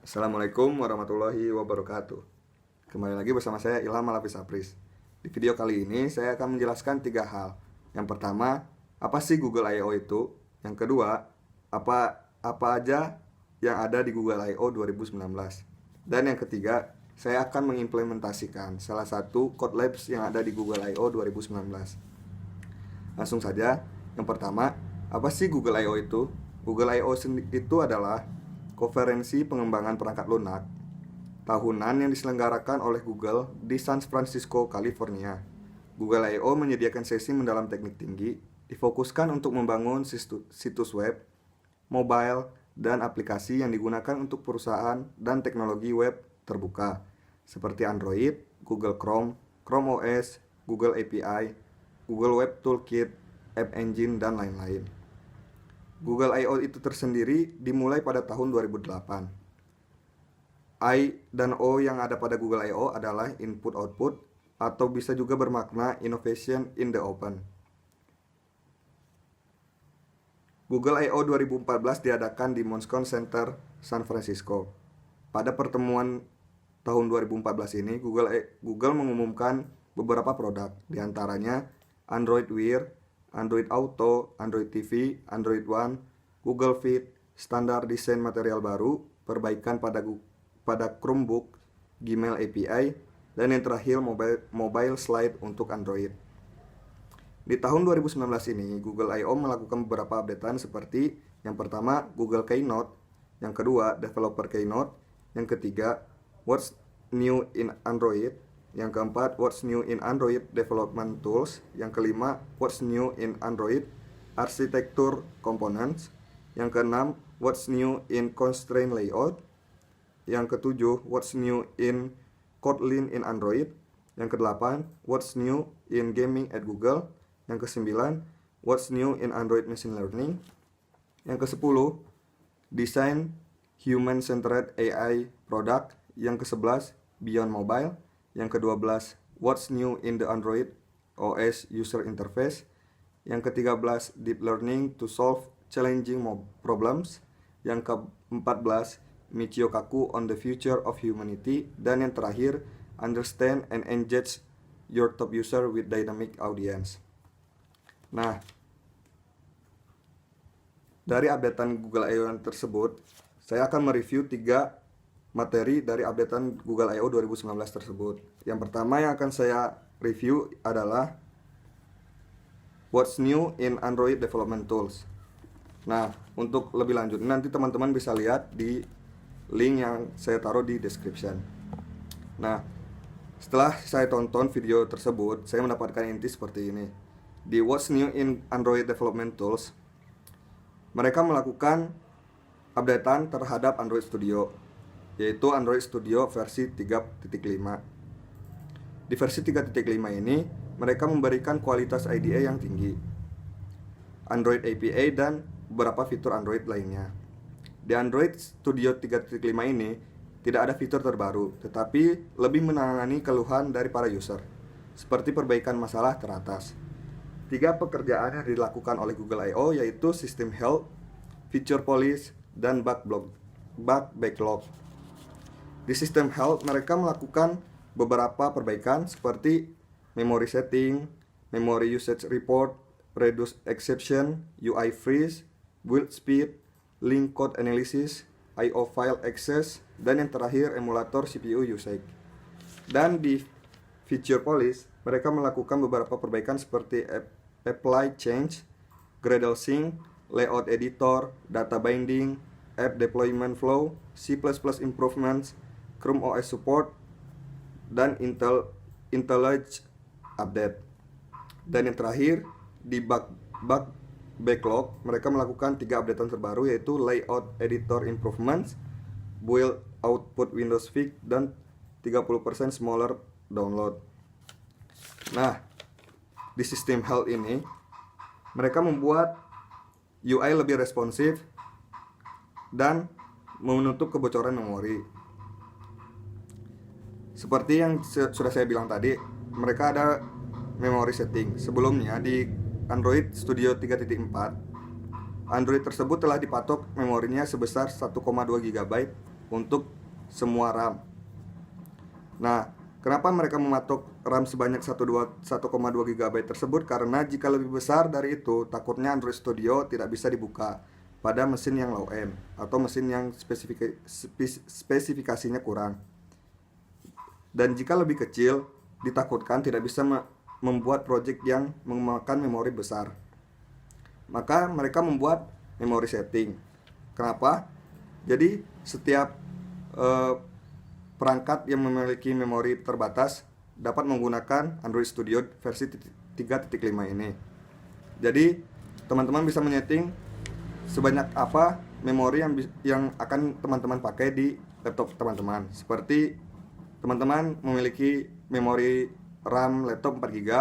Assalamualaikum warahmatullahi wabarakatuh. Kembali lagi bersama saya Ilham Malapis Apris. Di video kali ini saya akan menjelaskan 3 hal. Yang pertama, apa sih Google I/O itu? Yang kedua, apa aja yang ada di Google I/O 2019? Dan yang ketiga, saya akan mengimplementasikan salah satu code labs yang ada di Google I/O 2019. Langsung saja. Yang pertama, apa sih Google I/O itu? Google I/O itu adalah konferensi pengembangan perangkat lunak tahunan yang diselenggarakan oleh Google di San Francisco, California. Google I/O menyediakan sesi mendalam teknik tinggi, difokuskan untuk membangun situs web, mobile, dan aplikasi yang digunakan untuk perusahaan dan teknologi web terbuka, seperti Android, Google Chrome, Chrome OS, Google API, Google Web Toolkit, App Engine, dan lain-lain. Google I/O itu tersendiri dimulai pada tahun 2008. I dan O yang ada pada Google I/O adalah input-output atau bisa juga bermakna innovation in the open. Google I/O 2014 diadakan di Moscone Center, San Francisco. Pada pertemuan tahun 2014 ini, Google mengumumkan beberapa produk, diantaranya Android Wear, Android Auto, Android TV, Android One, Google Fit, standar desain material baru, perbaikan pada Chromebook, Gmail API, dan yang terakhir mobile slide untuk Android. Di tahun 2019 ini, Google I/O melakukan beberapa updatean seperti yang pertama Google Keynote, yang kedua Developer Keynote, yang ketiga What's New in Android, yang keempat, What's New in Android Development Tools. Yang kelima, What's New in Android Architecture Components. Yang keenam, What's New in Constraint Layout. Yang ketujuh, What's New in Kotlin in Android. Yang kedelapan, What's New in Gaming at Google. Yang kesembilan, What's New in Android Machine Learning. Yang kesepuluh, Design Human-Centered AI Product. Yang kesebelas, Beyond Mobile. Yang ke-12, What's New in the Android OS User Interface. Yang ke-13, Deep Learning to Solve Challenging Problems. Yang ke-14, Michio Kaku on the Future of Humanity. Dan yang terakhir, Understand and Engage Your Top User with Dynamic Audience. Nah, dari updatean Google I/O tersebut, saya akan mereview 3 materi dari updatean Google I/O 2019 tersebut. Yang pertama yang akan saya review adalah What's New in Android Development Tools. Nah, untuk lebih lanjut nanti teman-teman bisa lihat di link yang saya taruh di description. Nah, setelah saya tonton video tersebut, saya mendapatkan inti seperti ini. Di What's New in Android Development Tools, mereka melakukan updatean terhadap Android Studio, yaitu Android Studio versi 3.5. Di versi 3.5 ini, mereka memberikan kualitas IDE yang tinggi, Android API, dan beberapa fitur Android lainnya. Di Android Studio 3.5 ini, tidak ada fitur terbaru, tetapi lebih menangani keluhan dari para user, seperti perbaikan masalah teratas. 3 pekerjaan yang dilakukan oleh Google I/O yaitu System Health, Feature Polish, dan Bug Backlog. Di System Health, mereka melakukan beberapa perbaikan seperti Memory Setting, Memory Usage Report, Reduce Exception, UI Freeze, Build Speed, Link Code Analysis, I/O File Access, dan yang terakhir emulator CPU usage. Dan di Feature Polish, mereka melakukan beberapa perbaikan seperti Apply Change, Gradle Sync, Layout Editor, Data Binding, App Deployment Flow, C++ Improvements, Chrome OS Support, dan IntelliJ Update. Dan yang terakhir, di Bug Backlog, mereka melakukan 3 updatean terbaru yaitu Layout Editor Improvements, Build Output Windows Fix, dan 30% Smaller Download. Nah, di System Health ini, mereka membuat UI lebih responsif dan menutup kebocoran memori. Seperti yang sudah saya bilang tadi, mereka ada memory setting. Sebelumnya di Android Studio 3.4, Android tersebut telah dipatok memorinya sebesar 1,2 GB untuk semua RAM. Nah, kenapa mereka mematok RAM sebanyak 1,2 GB tersebut? Karena jika lebih besar dari itu, takutnya Android Studio tidak bisa dibuka pada mesin yang low end atau mesin yang spesifikasinya kurang. Dan jika lebih kecil, ditakutkan tidak bisa membuat project yang memakan memori besar. Maka mereka membuat memory setting. Kenapa? Jadi setiap perangkat yang memiliki memori terbatas dapat menggunakan Android Studio versi 3.5 ini. Jadi teman-teman bisa menyeting sebanyak apa memori yang akan teman-teman pakai di laptop teman-teman. Seperti teman-teman memiliki memori RAM laptop 4 GB,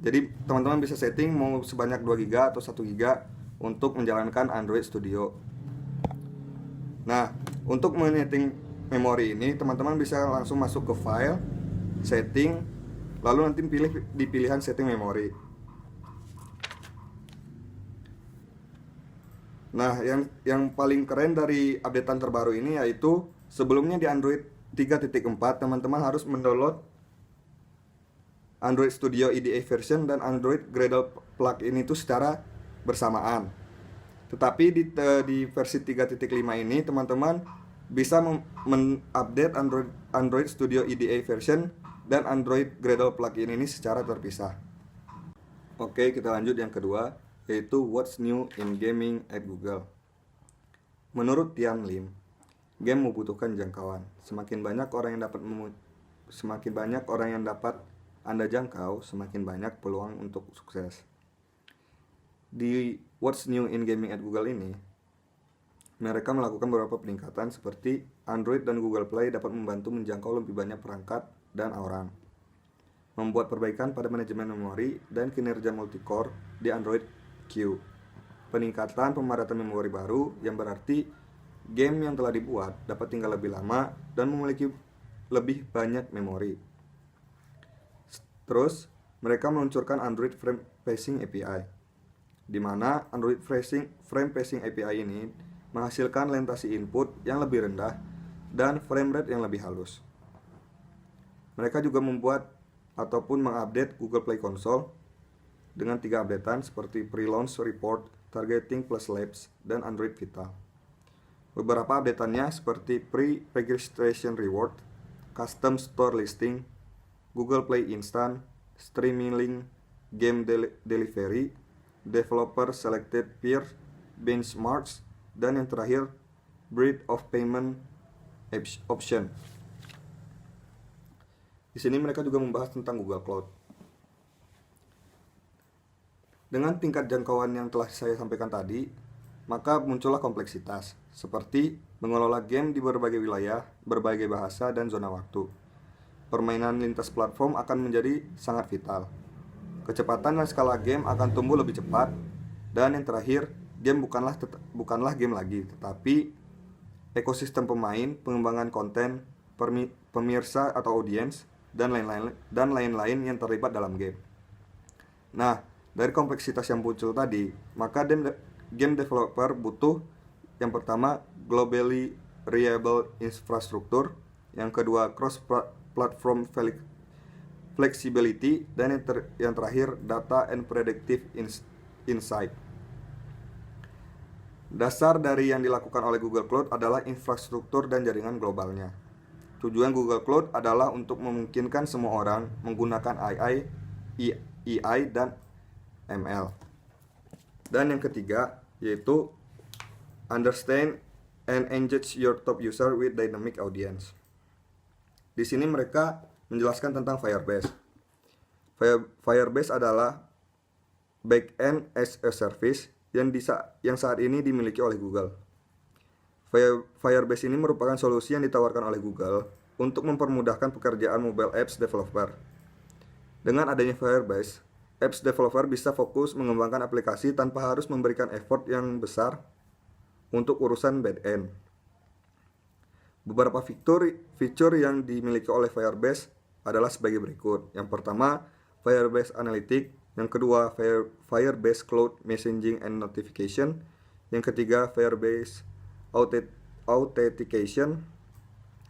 jadi teman-teman bisa setting mau sebanyak 2 GB atau 1 GB untuk menjalankan Android Studio. Nah, untuk menyeting memori ini teman-teman bisa langsung masuk ke file, setting, lalu nanti pilih di pilihan setting memori. Nah, yang paling keren dari updatean terbaru ini yaitu sebelumnya di Android 3.4 teman-teman harus mendownload Android Studio IDE version dan Android Gradle plugin itu secara bersamaan. Tetapi di versi 3.5 ini teman-teman bisa mengupdate Android Studio IDE version dan Android Gradle plugin ini secara terpisah. Oke, kita lanjut yang kedua, yaitu What's New in Gaming at Google. Menurut Tian Lim, game membutuhkan jangkauan. Semakin banyak orang yang dapat Anda jangkau, semakin banyak peluang untuk sukses. Di What's New in Gaming at Google ini, mereka melakukan beberapa peningkatan seperti Android dan Google Play dapat membantu menjangkau lebih banyak perangkat dan orang, membuat perbaikan pada manajemen memori dan kinerja multicore di Android Q, peningkatan pemadatan memori baru yang berarti game yang telah dibuat dapat tinggal lebih lama dan memiliki lebih banyak memori. Terus, mereka meluncurkan Android Frame Pacing API, di mana Android Frame Pacing API ini menghasilkan lentasi input yang lebih rendah dan frame rate yang lebih halus. Mereka juga membuat ataupun mengupdate Google Play Console dengan 3 updatean seperti Pre-Launch Report, Targeting Plus Labs, dan Android Vital. Beberapa updateannya seperti Pre-Registration Reward, Custom Store Listing, Google Play Instant, Streaming Link, Game Delivery, Developer Selected Peer Benchmarks, dan yang terakhir Breadth of Payment Option. Di sini mereka juga membahas tentang Google Cloud. Dengan tingkat jangkauan yang telah saya sampaikan tadi, maka muncullah kompleksitas, seperti mengelola game di berbagai wilayah, berbagai bahasa, dan zona waktu. Permainan lintas platform akan menjadi sangat vital. Kecepatan dan skala game akan tumbuh lebih cepat, dan yang terakhir, game bukanlah game lagi, tetapi ekosistem pemain, pengembangan konten, pemirsa atau audiens, dan lain-lain yang terlibat dalam game. Nah, dari kompleksitas yang muncul tadi, maka game developer butuh yang pertama globally reliable infrastructure, yang kedua cross platform flexibility, dan yang terakhir data and predictive insight. Dasar dari yang dilakukan oleh Google Cloud adalah infrastruktur dan jaringan globalnya. Tujuan Google Cloud adalah untuk memungkinkan semua orang menggunakan AI, dan ML. Dan yang ketiga yaitu understand and engage your top user with dynamic audience. Di sini mereka menjelaskan tentang Firebase. Firebase adalah backend as a service yang saat ini dimiliki oleh Google. Firebase ini merupakan solusi yang ditawarkan oleh Google untuk mempermudahkan pekerjaan mobile apps developer. Dengan adanya Firebase, apps developer bisa fokus mengembangkan aplikasi tanpa harus memberikan effort yang besar untuk urusan back-end. Beberapa fitur yang dimiliki oleh Firebase adalah sebagai berikut. Yang pertama, Firebase Analytics. Yang kedua, Firebase Cloud Messaging and Notification. Yang ketiga, Firebase Authentication.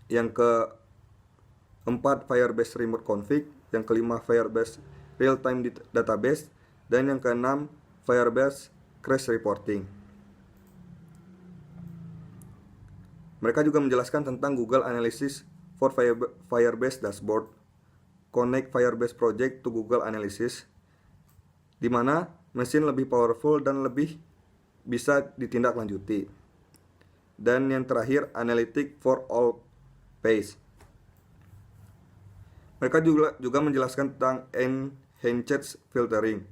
yang keempat Firebase Remote Config, yang kelima Firebase Real-Time Database, dan yang keenam Firebase Crash Reporting. Mereka juga menjelaskan tentang Google Analytics for Firebase Dashboard, connect Firebase Project to Google Analytics, di mana mesin lebih powerful dan lebih bisa ditindaklanjuti. Dan yang terakhir, Analytics for All Page. Mereka juga menjelaskan tentang Enhanced Filtering,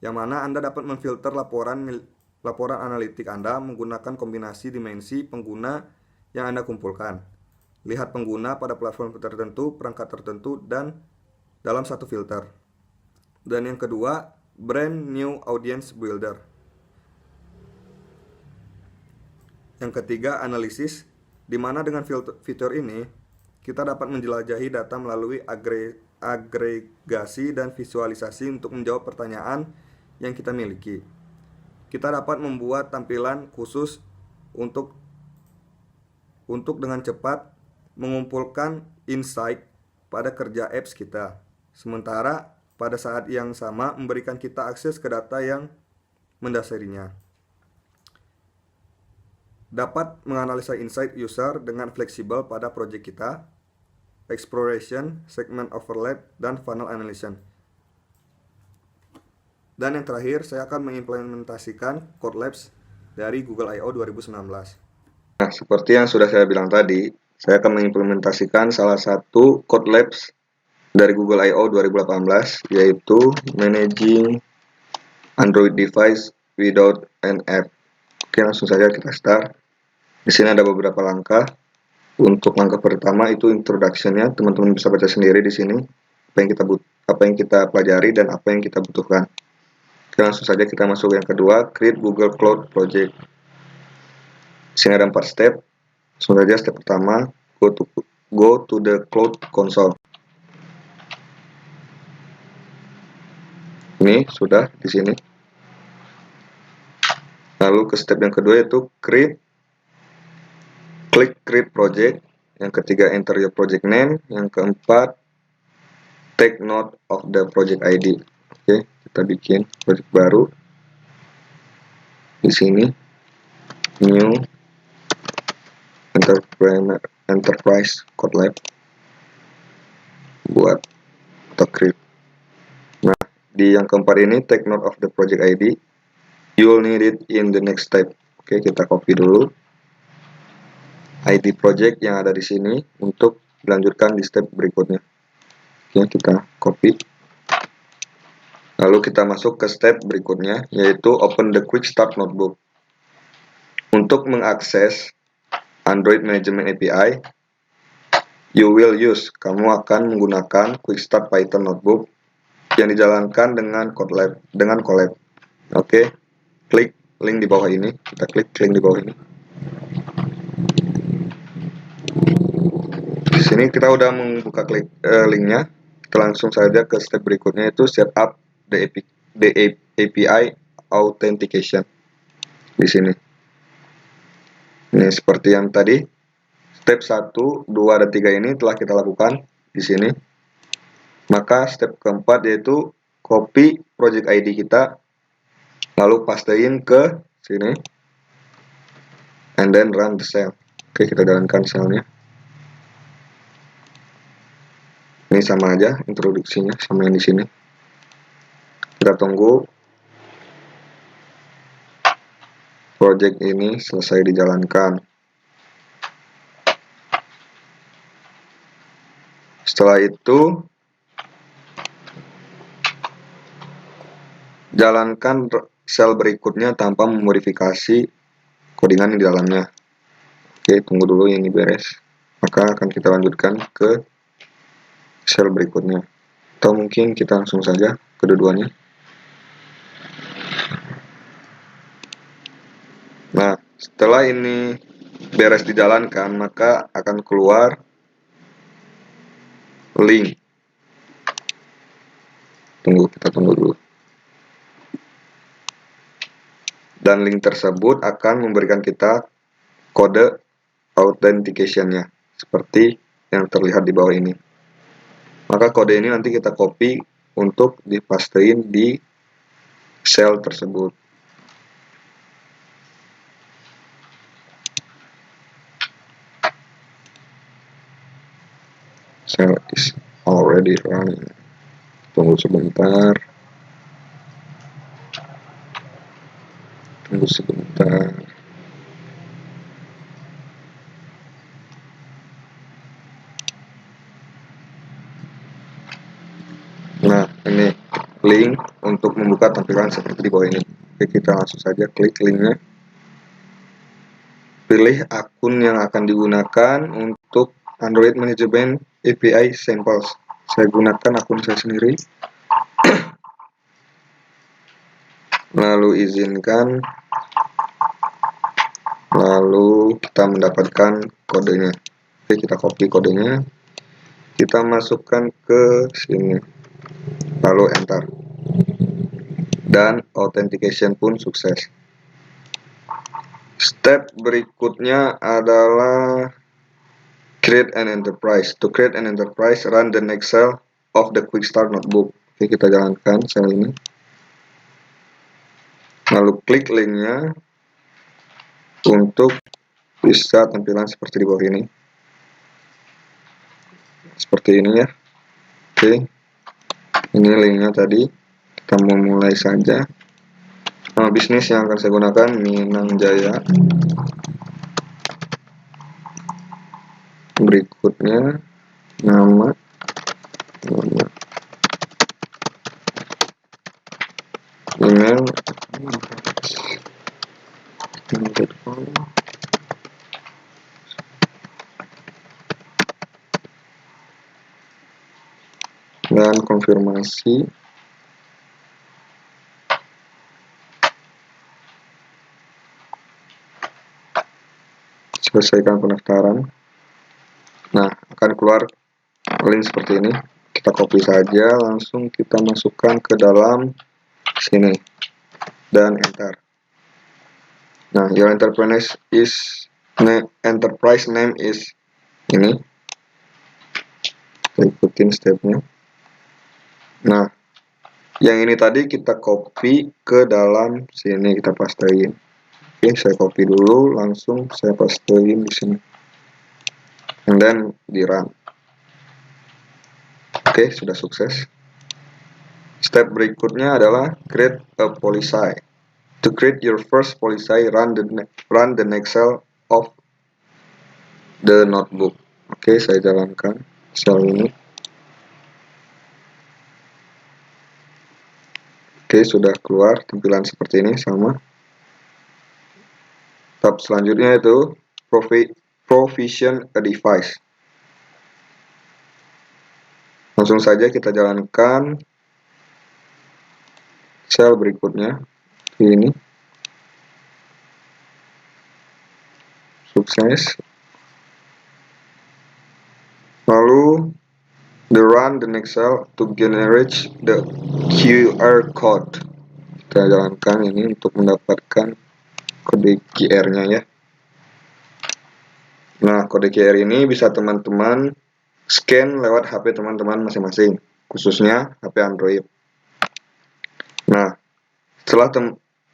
yang mana Anda dapat memfilter laporan analitik Anda menggunakan kombinasi dimensi pengguna yang Anda kumpulkan. Lihat pengguna pada platform tertentu, perangkat tertentu, dan dalam satu filter. Dan yang kedua, Brand New Audience Builder. Yang ketiga, Analisis, di mana dengan fitur ini kita dapat menjelajahi data melalui agregasi dan visualisasi untuk menjawab pertanyaan yang kita miliki. Kita dapat membuat tampilan khusus untuk dengan cepat mengumpulkan insight pada kerja apps kita. Sementara pada saat yang sama memberikan kita akses ke data yang mendasarinya. Dapat menganalisa insight user dengan fleksibel pada project kita, exploration, segment overlap, dan funnel analysis. Dan yang terakhir, saya akan mengimplementasikan Code Labs dari Google I.O. 2019. Nah, seperti yang sudah saya bilang tadi, saya akan mengimplementasikan salah satu Code Labs dari Google I.O. 2018, yaitu Managing Android Device Without an App. Oke, langsung saja kita start. Di sini ada beberapa langkah. Untuk langkah pertama itu introduction-nya, teman-teman bisa baca sendiri di sini apa yang kita pelajari dan apa yang kita butuhkan. Oke, langsung saja kita masuk yang kedua, create Google Cloud Project. Di sini ada 4 step. Langsung saja step pertama, go to the Cloud Console. Ini sudah di sini. Lalu ke step yang kedua yaitu klik create project. Yang ketiga, enter your project name. Yang keempat, take note of the project ID. Oke, kita bikin project baru. Di sini, new enterprise code lab buat atau create. Nah, di yang keempat ini, take note of the project ID. You will need it in the next step. Oke, kita copy dulu ID project yang ada di sini untuk dilanjutkan di step berikutnya. Oke, kita copy. Lalu kita masuk ke step berikutnya, yaitu open the Quick Start Notebook. Untuk mengakses Android Management API, kamu akan menggunakan Quick Start Python Notebook yang dijalankan dengan Colab. Oke, klik link di bawah ini. Kita klik link di bawah ini. Di sini kita udah membuka linknya. Kita langsung saja ke step berikutnya, yaitu setup the API authentication. Di sini. Ini seperti yang tadi. Step 1, 2, dan 3 ini telah kita lakukan di sini. Maka step keempat yaitu copy project ID kita, lalu pastein ke sini, and then run the cell. Oke, kita jalankan selnya. Ini sama aja introduksinya sama yang di sini. Kita tunggu project ini selesai dijalankan. Setelah itu jalankan sel berikutnya tanpa memodifikasi codingan di dalamnya. Oke, tunggu dulu ini beres. Maka akan kita lanjutkan ke sel berikutnya. Atau mungkin kita langsung saja kedua-duanya. Nah, setelah ini beres dijalankan, maka akan keluar link. Kita tunggu dulu. Dan link tersebut akan memberikan kita kode authentication-nya. seperti yang terlihat di bawah ini. Maka kode ini nanti kita copy untuk dipastein di sel tersebut. Cell is already running. Tunggu sebentar. Nah, ini link untuk membuka tampilan seperti di bawah ini. Oke, kita langsung saja klik linknya. Pilih akun yang akan digunakan untuk Android Management API Samples. Saya gunakan akun saya sendiri. Lalu izinkan. Lalu kita mendapatkan kodenya. Oke, kita copy kodenya. Kita masukkan ke sini. Lalu enter. Dan authentication pun sukses. Step berikutnya adalah create an enterprise. To create an enterprise, run the next cell of the quick start notebook. Oke, kita jalankan sel ini. Lalu klik linknya untuk bisa tampilan seperti di bawah ini. Seperti ini ya. Oke, ini linknya tadi. Kita memulai saja. Nama bisnis yang akan saya gunakan Minang Jaya. Berikutnya nama email dan konfirmasi. Selesaikan pendaftaran. Nah, akan keluar link seperti ini. Kita copy saja, langsung kita masukkan ke dalam sini dan enter. Nah, your enterprise name is ini. Kita ikutin stepnya. Nah, yang ini tadi kita copy ke dalam sini, kita pastein. Oke, saya copy dulu, langsung saya pastein di sini. And then di run. Oke, sudah sukses. Step berikutnya adalah create a policy. To create your first policy, run the next cell of the notebook. Oke, saya jalankan sel ini. Oke, sudah keluar tampilan seperti ini sama. Tahap selanjutnya itu provision a device. Langsung saja kita jalankan sel berikutnya. Ini sukses. Lalu run the next cell to generate the QR code. Kita jalankan ini untuk mendapatkan kode QR-nya ya. Nah, kode QR ini bisa teman-teman scan lewat HP teman-teman masing-masing, khususnya HP Android. Nah, setelah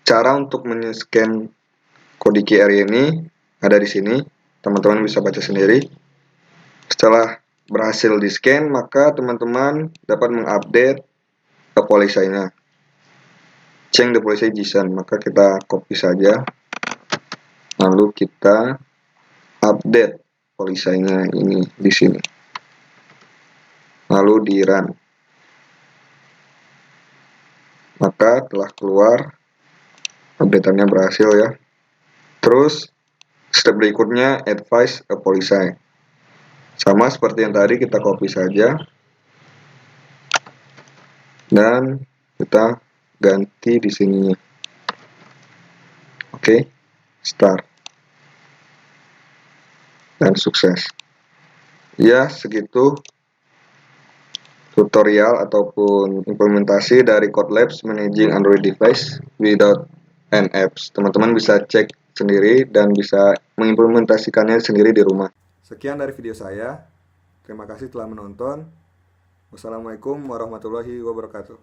cara untuk men-scan kode QR ini ada di sini, teman-teman bisa baca sendiri. Setelah berhasil di-scan, maka teman-teman dapat mengupdate ke policy-nya. Change the policy JSON, maka kita copy saja. Lalu kita update policy-nya ini di sini. Lalu di run. Maka telah keluar, update-nya berhasil ya. Terus step berikutnya advise a policy. Sama seperti yang tadi, kita copy saja dan kita ganti di sininya. Oke, start dan sukses. Ya, segitu tutorial ataupun implementasi dari CodeLabs Managing Android Device without an apps. Teman-teman bisa cek sendiri dan bisa mengimplementasikannya sendiri di rumah. Sekian dari video saya. Terima kasih telah menonton. Wassalamualaikum warahmatullahi wabarakatuh.